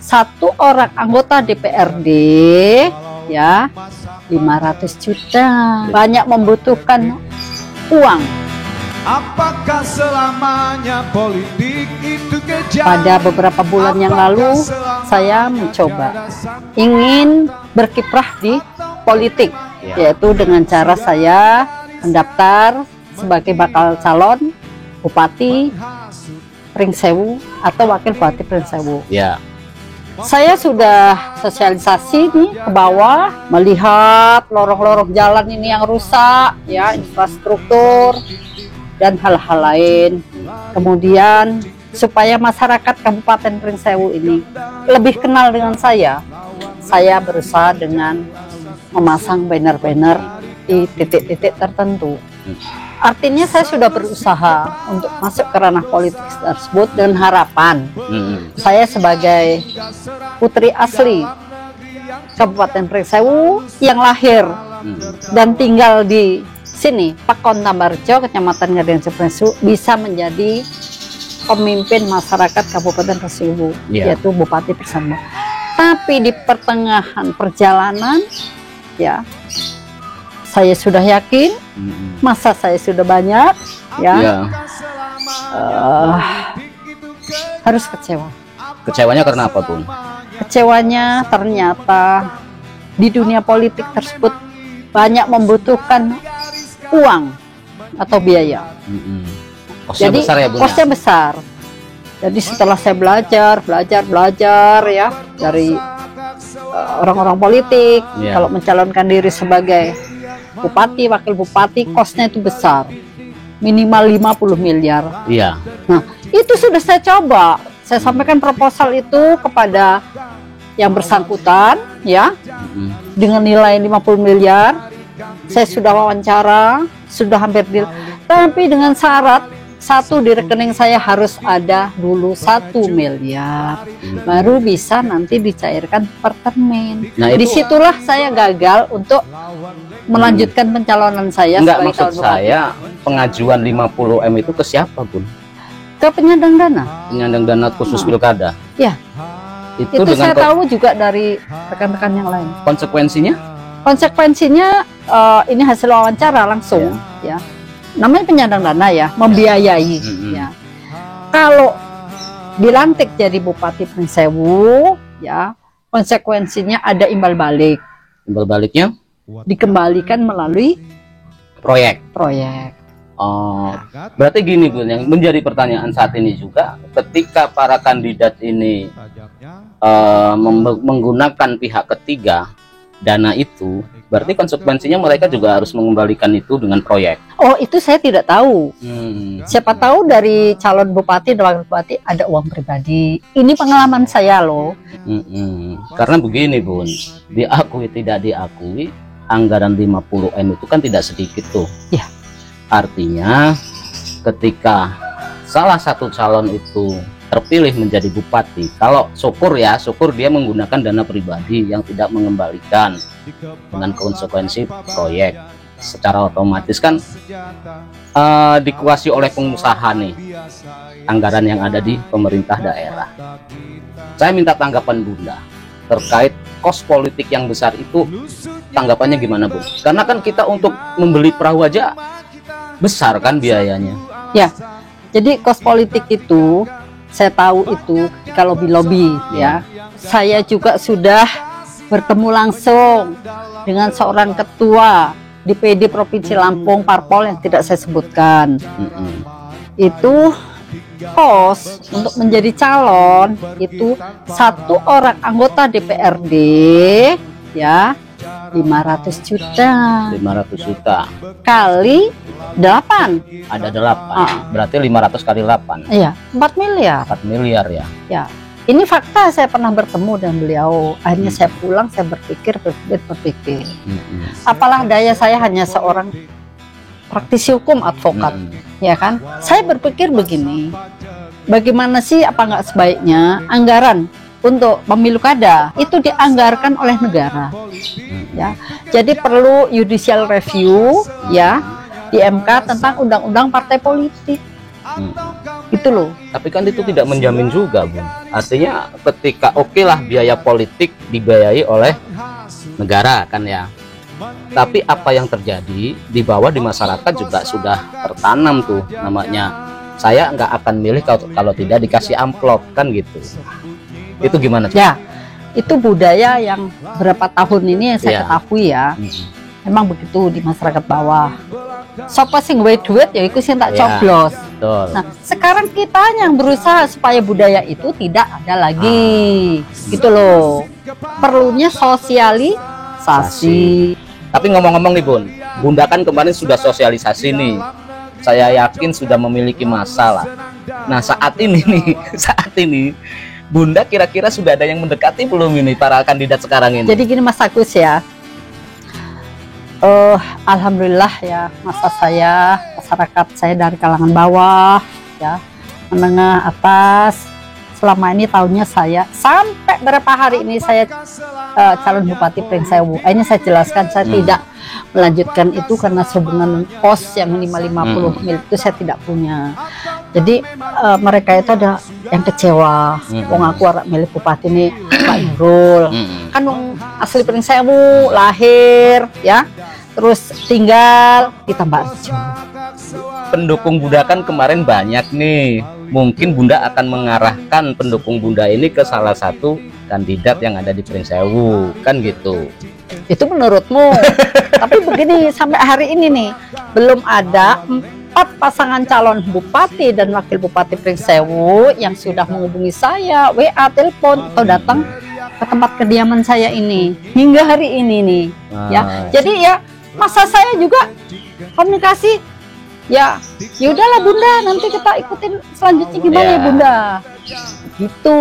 Satu orang anggota DPRD ya 500 juta. Banyak membutuhkan uang. Apakah selamanya politik itu kejam? Pada beberapa bulan yang lalu saya mencoba ingin berkiprah di politik, yaitu dengan cara saya mendaftar sebagai bakal calon Bupati Pringsewu atau Wakil Bupati Pringsewu. Ya. Saya sudah sosialisasi nih ke bawah, melihat lorong-lorong jalan ini yang rusak, ya, infrastruktur dan hal-hal lain. Kemudian supaya masyarakat Kabupaten Pringsewu ini lebih kenal dengan saya berusaha dengan memasang banner-banner di titik-titik tertentu. Artinya saya sudah berusaha untuk masuk ke ranah politik tersebut dengan harapan saya sebagai putri asli Kabupaten Pringsewu yang lahir dan tinggal di sini, Pakon Tambarjo, Kecamatan Ngadian Pringsewu, bisa menjadi pemimpin masyarakat Kabupaten Pringsewu, yaitu Bupati Pringsewu. Tapi di pertengahan perjalanan, ya, saya sudah yakin, masa saya sudah banyak, ya, harus kecewa. Kecewanya karena apa, Bun? Kecewanya ternyata di dunia politik tersebut banyak membutuhkan uang atau biaya. Kosnya Jadi besar ya, Bun? Kosnya besar. Jadi setelah saya belajar ya dari orang-orang politik, kalau mencalonkan diri sebagai bupati, wakil bupati, kosnya itu besar, minimal 50 miliar. Iya. Nah, itu sudah saya coba. Saya sampaikan proposal itu kepada yang bersangkutan, ya, dengan nilai 50 miliar. Saya sudah wawancara, sudah hampir deal, tapi dengan syarat satu, di rekening saya harus ada dulu 1 miliar, baru bisa nanti dicairkan per termin. Nah, disitulah saya gagal untuk melanjutkan pencalonan saya. Enggak, maksud saya pengajuan 50 M itu ke siapa, Bun? Ke penyandang dana. Penyandang dana khusus pilkada. Ya. Itu saya tahu juga dari rekan-rekan yang lain. Konsekuensinya? Konsekuensinya ini hasil wawancara langsung, ya. Namanya penyandang dana, ya, membiayai, ya. Kalau dilantik jadi Bupati Pringsewu, ya, konsekuensinya ada imbal balik. Imbal baliknya? Dikembalikan melalui proyek. Oh, berarti gini, Bun, yang menjadi pertanyaan saat ini juga, ketika para kandidat ini menggunakan pihak ketiga dana itu, berarti konsekuensinya mereka juga harus mengembalikan itu dengan proyek. Oh, itu saya tidak tahu. Siapa tahu dari calon bupati dan wakil bupati ada uang pribadi. Ini pengalaman saya loh. Karena begini, Bun, diakui tidak diakui, anggaran 50 M itu kan tidak sedikit tuh. Ya. Artinya ketika salah satu calon itu terpilih menjadi bupati, kalau syukur dia menggunakan dana pribadi yang tidak mengembalikan dengan konsekuensi proyek, secara otomatis kan dikuasai oleh pengusaha nih anggaran yang ada di pemerintah daerah. Saya minta tanggapan Bunda terkait kos politik yang besar itu, tanggapannya gimana, Bu? Karena kan kita untuk membeli perahu aja besar kan biayanya. Ya, jadi kos politik itu saya tahu itu kalau lobby, ya. Saya juga sudah bertemu langsung dengan seorang ketua DPD Provinsi Lampung Parpol yang tidak saya sebutkan. Itu kos untuk menjadi calon itu satu orang anggota DPRD, ya, 500 juta. 500 juta kali 8. Ada 8. Berarti 500 kali 8. Iya, 4 miliar. 4 miliar ya. Ya. Ini fakta, saya pernah bertemu dengan beliau. Akhirnya saya pulang, saya berpikir. Apalah daya, saya hanya seorang praktisi hukum, advokat, ya kan? Saya berpikir begini, bagaimana sih, apa nggak sebaiknya anggaran untuk pemilu kada itu dianggarkan oleh negara, ya. Jadi perlu judicial review, ya, di MK tentang undang-undang partai politik. gitu loh. Tapi kan itu tidak menjamin juga, Bun. Artinya ketika oke lah biaya politik dibiayai oleh negara kan ya. Tapi apa yang terjadi di bawah di masyarakat juga sudah tertanam tuh, namanya saya nggak akan milih kalau tidak dikasih amplop kan gitu. Itu gimana? Ya, itu budaya yang berapa tahun ini yang saya Iya. ketahui ya. Memang begitu di masyarakat bawah. Sopo sing duwe duit ya iku sing tak Iya. coblos. Betul. Nah, sekarang kita yang berusaha supaya budaya itu tidak ada lagi. Gitu loh. Perlunya sosialisasi. Tapi ngomong-ngomong nih Bun, Bunda kan kemarin sudah sosialisasi nih. Saya yakin sudah memiliki masalah. Nah saat ini nih, saat ini Bunda kira-kira sudah ada yang mendekati belum ini para kandidat sekarang ini? Jadi gini Mas Agus ya. Alhamdulillah ya, masyarakat saya dari kalangan bawah ya, menengah atas. Selama ini tahunnya saya sampai berapa hari ini saya calon Bupati Pringsewu. Ini saya jelaskan, saya tidak melanjutkan itu karena sehubungan pos yang minimal 50 mil itu saya tidak punya. Jadi mereka itu ada yang kecewa. Wong aku arek milih bupati ini Pak Nurul. Kan wong asli Pringsewu, lahir ya. Terus tinggal di Tambak Rejo. Pendukung Bunda kan kemarin banyak nih. Mungkin Bunda akan mengarahkan pendukung Bunda ini ke salah satu kandidat yang ada di Pringsewu, kan gitu. Itu menurutmu. Tapi begini, sampai hari ini nih belum ada 4 pasangan calon bupati dan wakil bupati Pringsewu yang sudah menghubungi saya, WA, telepon atau datang ke tempat kediaman saya ini hingga hari ini nih. Ya, jadi ya masa saya juga komunikasi. Ya udahlah Bunda, nanti kita ikutin selanjutnya gimana ya Bunda. Gitu.